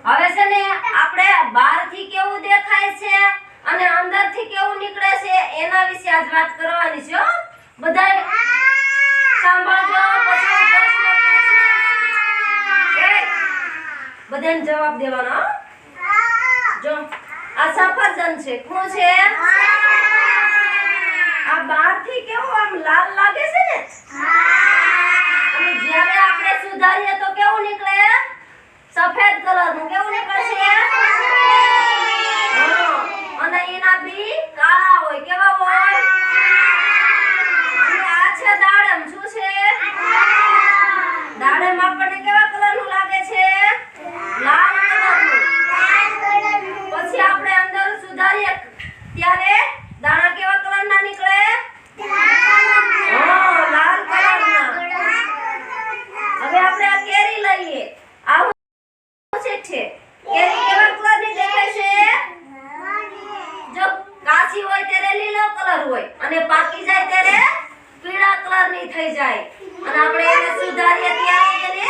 હવે છે ને આપણે બહારથી કેવું દેખાય છે અને અંદરથી કેવું નીકળે છે એના વિશે આજ વાત કરવાની છે હો બધાય સાંભળજો પછી પ્રશ્ન પૂછીશ બધાને જવાબ દેવાનો હો જો આ સફરજન છે શું છે આ બહારથી કેવું આમ લાલ લાગે છે ને અને જ્યારે આપણે સુધારીએ તો કેવું નીકળે સફેદ કલરનું કેવું નીકળે છે અને એના બી કાળા હોય કેવા હોય અને આ છે દાડમ શું છે દાડમ આપણને કેવા કલરનું લાગે છે લાલ કલરનું પછી આપણે અંદર સુધારીએ ત્યારે દાણા કેવા કલરના નીકળે લાલ કલરના હવે આપણે આ કેરી લઈએ આ છે કેરી કેવા કલરની દેખાય છે જો કાચી હોય ત્યારે લીલો કલર હોય અને પાકી જાય ત્યારે પીળા કલરની થઈ જાય અને આપણે એને સુધારીએ ત્યારે એને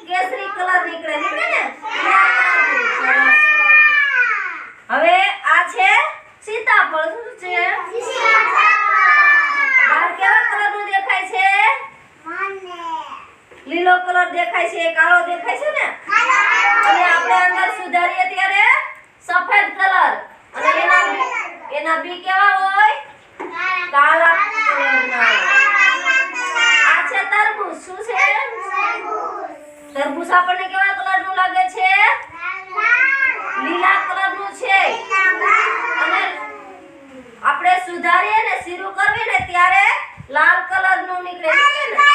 કેસરી કલર નીકળે ને હવે આ છે સીતાફળ શું છે બહાર કેવા કલરનું દેખાય છે લીલો કલર દેખાય છે કાળો દેખાય છે ને અને આપણે અંદર સુધારીએ ત્યારે સફેદ કલર અને એના બી કેવા હોય કાળા કલરના આ છે તરબૂચ શું છે તરબૂચ આપણને કેવા કલરનું લાગે છે લીલા કલરનું છે અને આપણે સુધારીએ ને શીરું કરવી ને ત્યારે લાલ કલરનું નીકળે